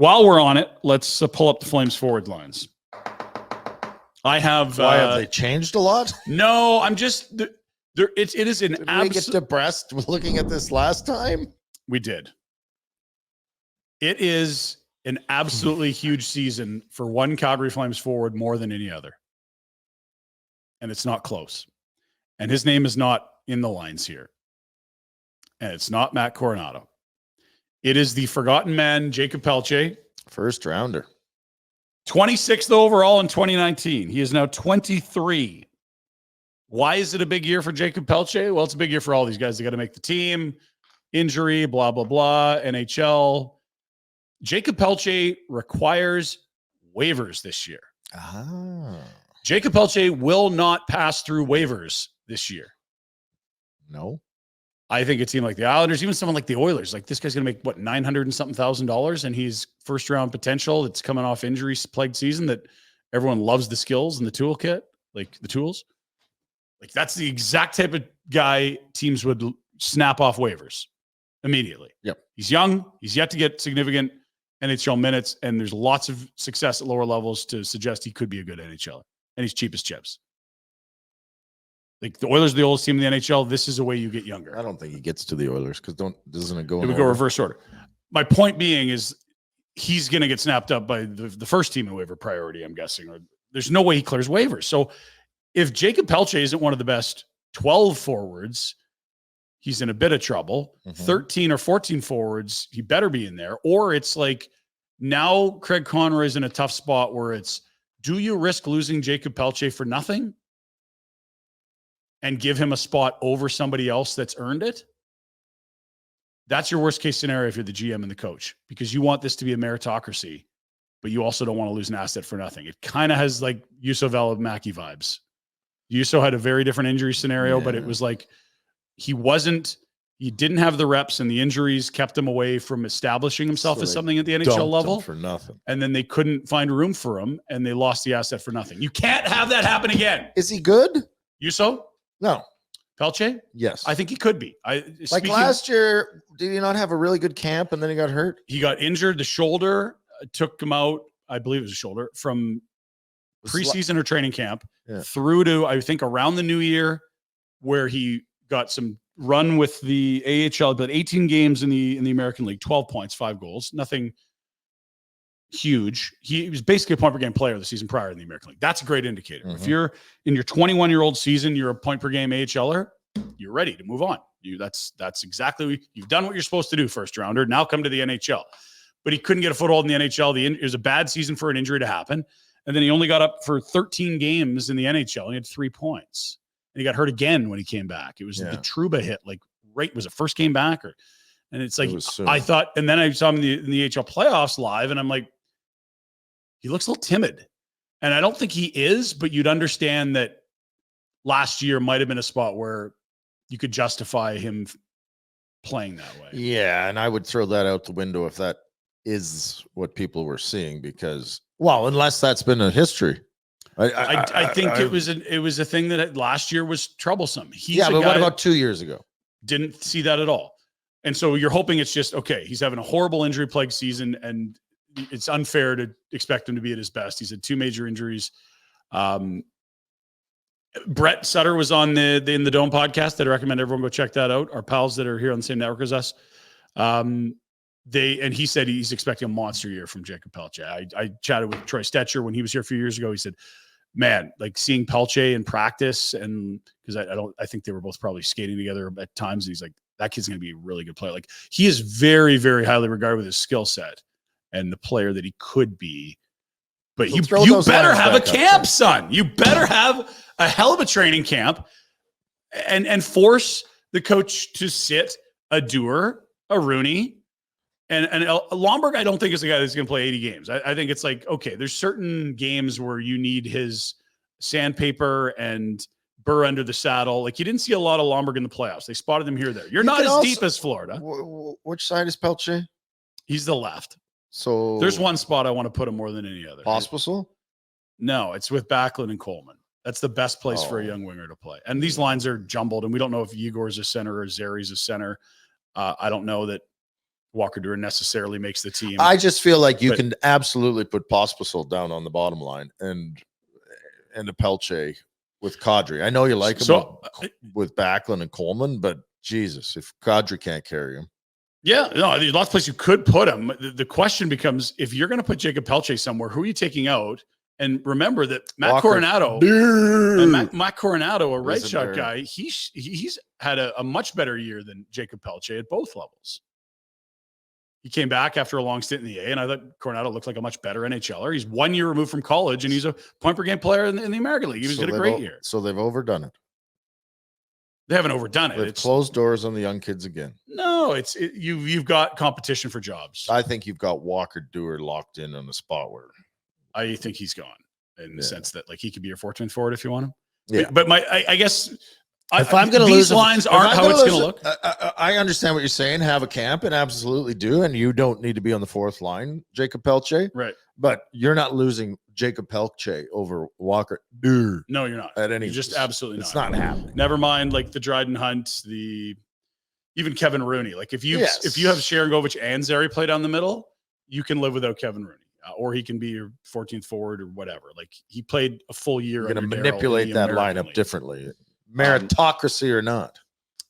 While we're on it, let's pull up the Flames forward lines. I have. Why have they changed a lot? No, I'm just there. It is an Did we get depressed looking at this last time? We did. It is an absolutely huge season for one Calgary Flames forward more than any other, and it's not close. And his name is not in the lines here, and it's not Matt Coronado. It is the forgotten man, Jakob Pelletier. First rounder. 26th overall in 2019. He is now 23. Why is it a big year for Jakob Pelletier? Well, it's a big year for all these guys. They got to make the team. Injury, blah, blah, blah. NHL. Jakob Pelletier requires waivers this year. Jakob Pelletier will not pass through waivers this year. No. I think a team like the Islanders, even someone like the Oilers, like this guy's going to make what, $900 and something thousand, and he's first round potential. That's coming off injury plagued season that everyone loves the skills and the toolkit, like the tools. Like that's the exact type of guy teams would snap off waivers immediately. Yep. He's young. He's yet to get significant NHL minutes, and there's lots of success at lower levels to suggest he could be a good NHLer, and he's cheap as chips. Like the Oilers are the oldest team in the NHL. This is a way you get younger. I don't think he gets to the Oilers because doesn't it go? It would go reverse order. My point being is he's going to get snapped up by the first team in waiver priority, I'm guessing, or there's no way he clears waivers. So if Jakob Pelletier isn't one of the best 12 forwards, he's in a bit of trouble. 13 or 14 forwards, he better be in there. Or it's like now Craig Conroy is in a tough spot where it's, do you risk losing Jakob Pelletier for nothing and give him a spot over somebody else that's earned it? That's your worst case scenario if you're the GM and the coach, because you want this to be a meritocracy, but you also don't want to lose an asset for nothing. It kind of has like Juuso Välimäki vibes. Juuso had a very different injury scenario, but it was like he didn't have the reps, and the injuries kept him away from establishing himself as something at the NHL level for nothing. And then they couldn't find room for him, and they lost the asset for nothing. You can't have that happen again. Is he good? Juuso? No. Pelletier? Yes. I think he could be. Like last year, did he not have a really good camp and then he got hurt? He got injured. The shoulder took him out, I believe it was a shoulder, from preseason or training camp through to, I think, around the new year, where he got some run with the AHL, but 18 games in the American League, 12 points, 5 goals, nothing huge. He was basically a point per game player the season prior in the American League. That's a great indicator. If you're in your 21-year-old season, you're a point per game AHLer, you're ready to move on. That's exactly you've done what you're supposed to do, first rounder. Now come to the NHL. But he couldn't get a foothold in the NHL. It was a bad season for an injury to happen. And then he only got up for 13 games in the NHL. He had 3 points. And he got hurt again when he came back. It was the Trouba hit, was it first game back? And it's like, I thought, and then I saw him in the AHL playoffs live, and I'm like, he looks a little timid. And I don't think he is, but you'd understand that last year might have been a spot where you could justify him playing that way. Yeah, and I would throw that out the window if that is what people were seeing, because, well, unless that's been a history. I think it was a thing that last year was troublesome. But what about 2 years ago? Didn't see that at all. And so you're hoping it's just, okay, he's having a horrible injury plagued season, and it's unfair to expect him to be at his best. He's had 2 major injuries. Brett Sutter was on the In the Dome podcast. I'd recommend everyone go check that out. Our pals that are here on the same network as us. He said he's expecting a monster year from Jakob Pelletier. I chatted with Troy Stetcher when he was here a few years ago. He said, man, like seeing Pelletier in practice, and because I think they were both probably skating together at times. And he's like, that kid's going to be a really good player. Like, he is very, very highly regarded with his skill set and the player that he could be. But you better have a camp, son. You better have a hell of a training camp and force the coach to sit a Dewar, a Rooney, and Lomberg. I don't think is a guy that's going to play 80 games. I think it's like, okay, there's certain games where you need his sandpaper and burr under the saddle. Like, you didn't see a lot of Lomberg in the playoffs. They spotted him here or there. You're not as deep as Florida. Which side is Pelletier? He's the left. So there's one spot I want to put him more than any other. Pospisil? No, it's with Backlund and Coleman. That's the best place for a young winger to play. And these lines are jumbled, and we don't know if Igor's a center or Zeri's a center. I don't know that Walker Duehr necessarily makes the team. I just feel like you can absolutely put Pospisil down on the bottom line and a Pelletier with Kadri. I know you like him with Backlund and Coleman, but Jesus, if Kadri can't carry him. Yeah, no, there's lots of places you could put him. The question becomes, if you're going to put Jakob Pelletier somewhere, who are you taking out? And remember that Matt Coronado, Matt Coronado, a right shot guy, he's had a much better year than Jakob Pelletier at both levels. He came back after a long stint in the A, and I thought Coronado looked like a much better NHLer. He's 1 year removed from college, and he's a point per game player in the American League. He had a great year. So they've overdone it. They haven't overdone it. They've closed doors on the young kids again. No, you've got competition for jobs. I think you've got Walker Duehr locked in on the spot where I think he's gone in the sense that like he could be your 14th forward if you want him. Yeah, but I guess. If I'm going to lose, these lines aren't how it's going to look. I understand what you're saying. Have a camp and absolutely do, and you don't need to be on the fourth line, Jakob Pelletier. Right, but you're not losing Jakob Pelletier over Walker Duehr. No, you're not. At any, you're just absolutely not. It's not happening. Never mind, like the Dryden Hunt, even Kevin Rooney. Like if you have Sharangovich and Zary play down the middle, you can live without Kevin Rooney. Or he can be your 14th forward or whatever. Like he played a full year. You're going to manipulate that lineup differently. Meritocracy or not.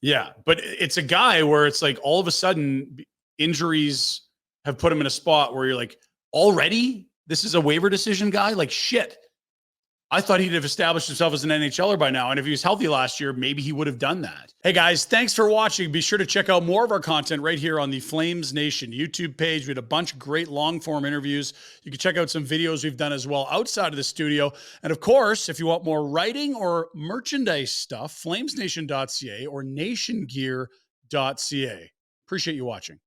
Yeah, but it's a guy where it's like all of a sudden injuries have put him in a spot where you're like, already this is a waiver decision guy? Like shit. I thought he'd have established himself as an NHLer by now. And if he was healthy last year, maybe he would have done that. Hey guys, thanks for watching. Be sure to check out more of our content right here on the Flames Nation YouTube page. We had a bunch of great long form interviews. You can check out some videos we've done as well outside of the studio. And of course, if you want more writing or merchandise stuff, flamesnation.ca or nationgear.ca. Appreciate you watching.